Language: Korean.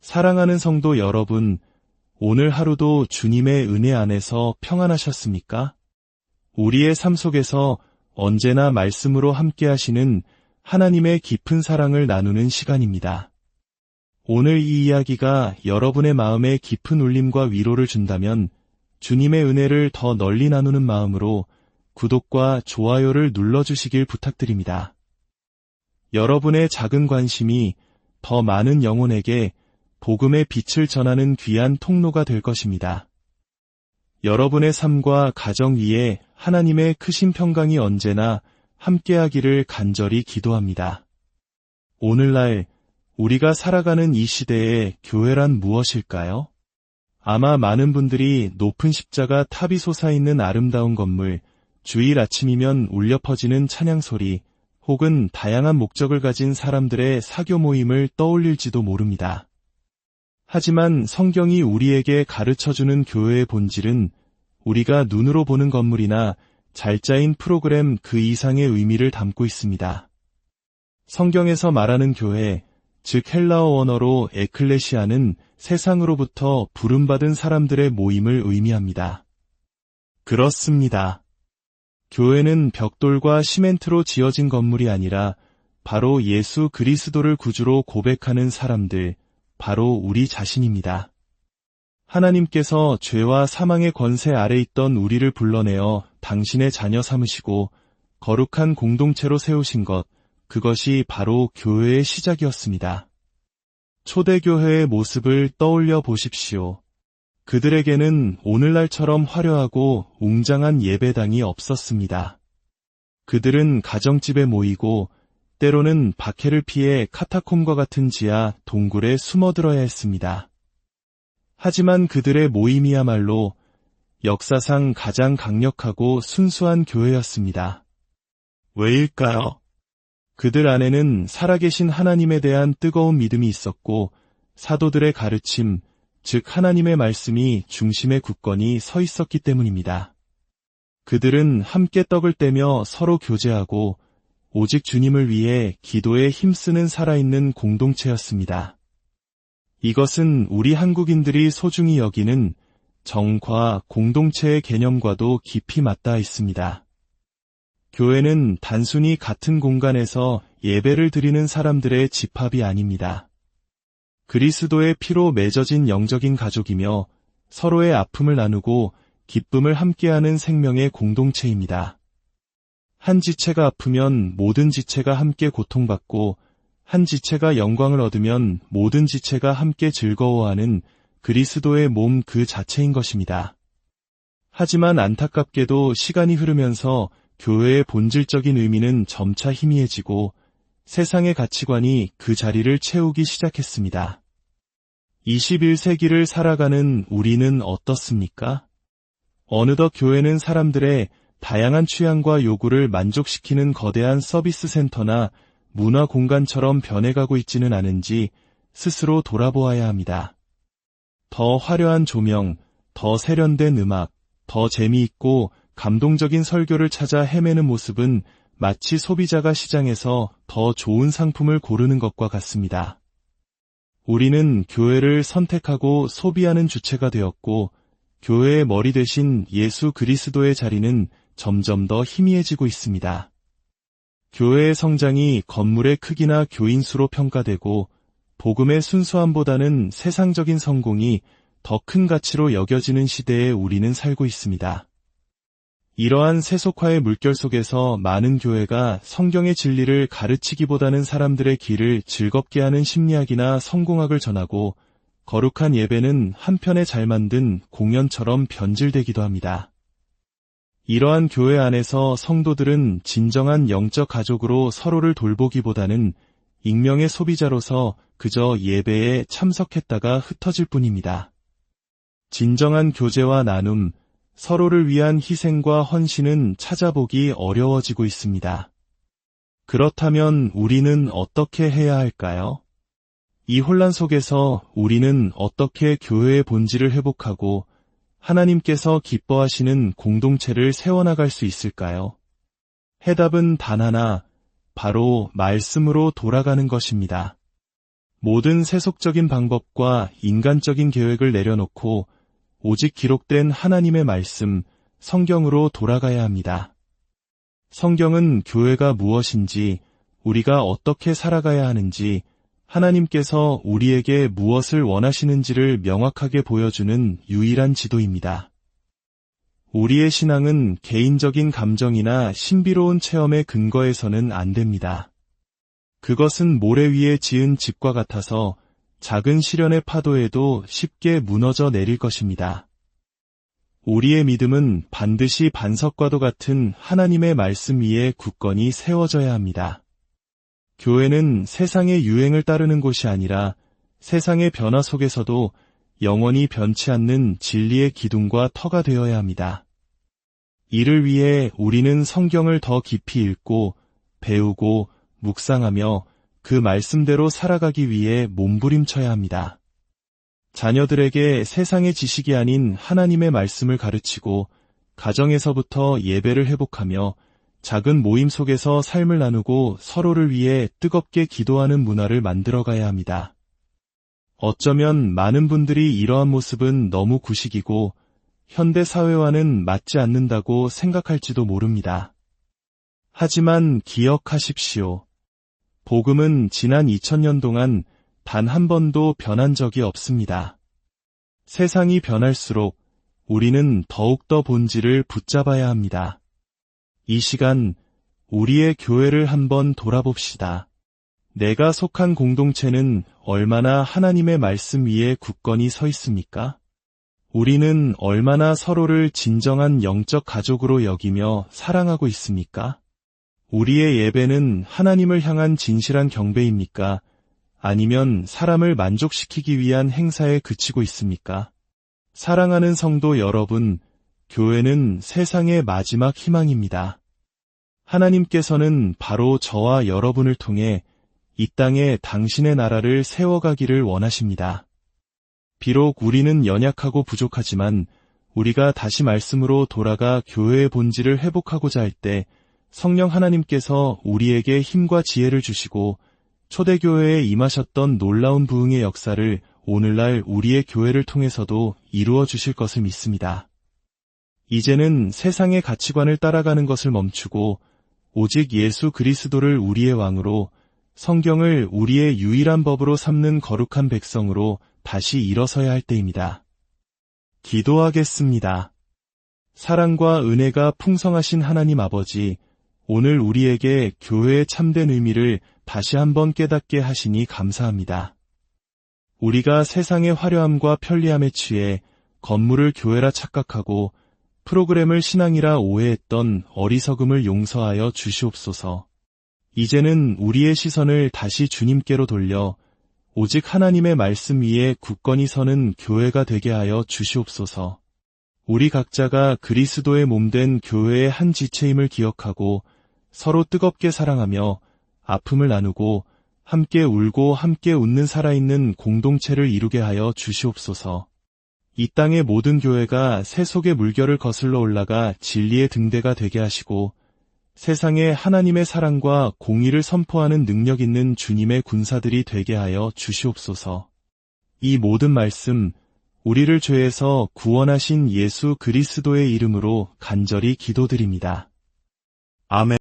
사랑하는 성도 여러분, 오늘 하루도 주님의 은혜 안에서 평안하셨습니까? 우리의 삶 속에서 언제나 말씀으로 함께 하시는 하나님의 깊은 사랑을 나누는 시간입니다. 오늘 이 이야기가 여러분의 마음에 깊은 울림과 위로를 준다면 주님의 은혜를 더 널리 나누는 마음으로 구독과 좋아요를 눌러주시길 부탁드립니다. 여러분의 작은 관심이 더 많은 영혼에게 복음의 빛을 전하는 귀한 통로가 될 것입니다. 여러분의 삶과 가정 위에 하나님의 크신 평강이 언제나 함께하기를 간절히 기도합니다. 오늘날 우리가 살아가는 이 시대에 교회란 무엇일까요? 아마 많은 분들이 높은 십자가 탑이 솟아있는 아름다운 건물, 주일 아침이면 울려 퍼지는 찬양소리, 혹은 다양한 목적을 가진 사람들의 사교 모임을 떠올릴지도 모릅니다. 하지만 성경이 우리에게 가르쳐주는 교회의 본질은 우리가 눈으로 보는 건물이나 잘 짜인 프로그램 그 이상의 의미를 담고 있습니다. 성경에서 말하는 교회, 즉 헬라어 원어로 에클레시아는 세상으로부터 부름받은 사람들의 모임을 의미합니다. 그렇습니다. 교회는 벽돌과 시멘트로 지어진 건물이 아니라 바로 예수 그리스도를 구주로 고백하는 사람들, 바로 우리 자신입니다. 하나님께서 죄와 사망의 권세 아래 있던 우리를 불러내어 당신의 자녀 삼으시고 거룩한 공동체로 세우신 것, 그것이 바로 교회의 시작이었습니다. 초대교회의 모습을 떠올려 보십시오. 그들에게는 오늘날처럼 화려하고 웅장한 예배당이 없었습니다. 그들은 가정집에 모이고 때로는 박해를 피해 카타콤과 같은 지하 동굴에 숨어들어야 했습니다. 하지만 그들의 모임이야말로 역사상 가장 강력하고 순수한 교회였습니다. 왜일까요? 그들 안에는 살아계신 하나님에 대한 뜨거운 믿음이 있었고 사도들의 가르침, 즉 하나님의 말씀이 중심에 굳건히 서 있었기 때문입니다. 그들은 함께 떡을 떼며 서로 교제하고 오직 주님을 위해 기도에 힘쓰는 살아있는 공동체였습니다. 이것은 우리 한국인들이 소중히 여기는 정과 공동체의 개념과도 깊이 맞닿아 있습니다. 교회는 단순히 같은 공간에서 예배를 드리는 사람들의 집합이 아닙니다. 그리스도의 피로 맺어진 영적인 가족이며 서로의 아픔을 나누고 기쁨을 함께하는 생명의 공동체입니다. 한 지체가 아프면 모든 지체가 함께 고통받고 한 지체가 영광을 얻으면 모든 지체가 함께 즐거워하는 그리스도의 몸 그 자체인 것입니다. 하지만 안타깝게도 시간이 흐르면서 교회의 본질적인 의미는 점차 희미해지고 세상의 가치관이 그 자리를 채우기 시작했습니다. 21세기를 살아가는 우리는 어떻습니까? 어느덧 교회는 사람들의 다양한 취향과 요구를 만족시키는 거대한 서비스 센터나 문화 공간처럼 변해가고 있지는 않은지 스스로 돌아보아야 합니다. 더 화려한 조명, 더 세련된 음악, 더 재미있고 감동적인 설교를 찾아 헤매는 모습은 마치 소비자가 시장에서 더 좋은 상품을 고르는 것과 같습니다. 우리는 교회를 선택하고 소비하는 주체가 되었고 교회의 머리 대신 예수 그리스도의 자리는 점점 더 희미해지고 있습니다. 교회의 성장이 건물의 크기나 교인 수로 평가되고 복음의 순수함보다는 세상적인 성공이 더 큰 가치로 여겨지는 시대에 우리는 살고 있습니다. 이러한 세속화의 물결 속에서 많은 교회가 성경의 진리를 가르치기보다는 사람들의 길을 즐겁게 하는 심리학이나 성공학을 전하고 거룩한 예배는 한편에 잘 만든 공연처럼 변질되기도 합니다. 이러한 교회 안에서 성도들은 진정한 영적 가족으로 서로를 돌보기보다는 익명의 소비자로서 그저 예배에 참석했다가 흩어질 뿐입니다. 진정한 교제와 나눔, 서로를 위한 희생과 헌신은 찾아보기 어려워지고 있습니다. 그렇다면 우리는 어떻게 해야 할까요? 이 혼란 속에서 우리는 어떻게 교회의 본질을 회복하고 하나님께서 기뻐하시는 공동체를 세워나갈 수 있을까요? 해답은 단 하나, 바로 말씀으로 돌아가는 것입니다. 모든 세속적인 방법과 인간적인 계획을 내려놓고 오직 기록된 하나님의 말씀, 성경으로 돌아가야 합니다. 성경은 교회가 무엇인지, 우리가 어떻게 살아가야 하는지, 하나님께서 우리에게 무엇을 원하시는지를 명확하게 보여주는 유일한 지도입니다. 우리의 신앙은 개인적인 감정이나 신비로운 체험에 근거해서는 안 됩니다. 그것은 모래 위에 지은 집과 같아서 작은 시련의 파도에도 쉽게 무너져 내릴 것입니다. 우리의 믿음은 반드시 반석과도 같은 하나님의 말씀 위에 굳건히 세워져야 합니다. 교회는 세상의 유행을 따르는 곳이 아니라 세상의 변화 속에서도 영원히 변치 않는 진리의 기둥과 터가 되어야 합니다. 이를 위해 우리는 성경을 더 깊이 읽고 배우고 묵상하며 그 말씀대로 살아가기 위해 몸부림쳐야 합니다. 자녀들에게 세상의 지식이 아닌 하나님의 말씀을 가르치고 가정에서부터 예배를 회복하며 작은 모임 속에서 삶을 나누고 서로를 위해 뜨겁게 기도하는 문화를 만들어가야 합니다. 어쩌면 많은 분들이 이러한 모습은 너무 구식이고 현대 사회와는 맞지 않는다고 생각할지도 모릅니다. 하지만 기억하십시오. 복음은 지난 2000년 동안 단 한 번도 변한 적이 없습니다. 세상이 변할수록 우리는 더욱더 본질을 붙잡아야 합니다. 이 시간 우리의 교회를 한번 돌아봅시다. 내가 속한 공동체는 얼마나 하나님의 말씀 위에 굳건히 서 있습니까? 우리는 얼마나 서로를 진정한 영적 가족으로 여기며 사랑하고 있습니까? 우리의 예배는 하나님을 향한 진실한 경배입니까? 아니면 사람을 만족시키기 위한 행사에 그치고 있습니까? 사랑하는 성도 여러분, 교회는 세상의 마지막 희망입니다. 하나님께서는 바로 저와 여러분을 통해 이 땅에 당신의 나라를 세워가기를 원하십니다. 비록 우리는 연약하고 부족하지만 우리가 다시 말씀으로 돌아가 교회의 본질을 회복하고자 할 때 성령 하나님께서 우리에게 힘과 지혜를 주시고 초대교회에 임하셨던 놀라운 부흥의 역사를 오늘날 우리의 교회를 통해서도 이루어 주실 것을 믿습니다. 이제는 세상의 가치관을 따라가는 것을 멈추고 오직 예수 그리스도를 우리의 왕으로 성경을 우리의 유일한 법으로 삼는 거룩한 백성으로 다시 일어서야 할 때입니다. 기도하겠습니다. 사랑과 은혜가 풍성하신 하나님 아버지, 오늘 우리에게 교회의 참된 의미를 다시 한번 깨닫게 하시니 감사합니다. 우리가 세상의 화려함과 편리함에 취해 건물을 교회라 착각하고 프로그램을 신앙이라 오해했던 어리석음을 용서하여 주시옵소서. 이제는 우리의 시선을 다시 주님께로 돌려 오직 하나님의 말씀 위에 굳건히 서는 교회가 되게 하여 주시옵소서. 우리 각자가 그리스도의 몸된 교회의 한 지체임을 기억하고 서로 뜨겁게 사랑하며 아픔을 나누고 함께 울고 함께 웃는 살아있는 공동체를 이루게 하여 주시옵소서. 이 땅의 모든 교회가 세속의 물결을 거슬러 올라가 진리의 등대가 되게 하시고 세상에 하나님의 사랑과 공의를 선포하는 능력 있는 주님의 군사들이 되게 하여 주시옵소서. 이 모든 말씀, 우리를 죄에서 구원하신 예수 그리스도의 이름으로 간절히 기도드립니다. 아멘.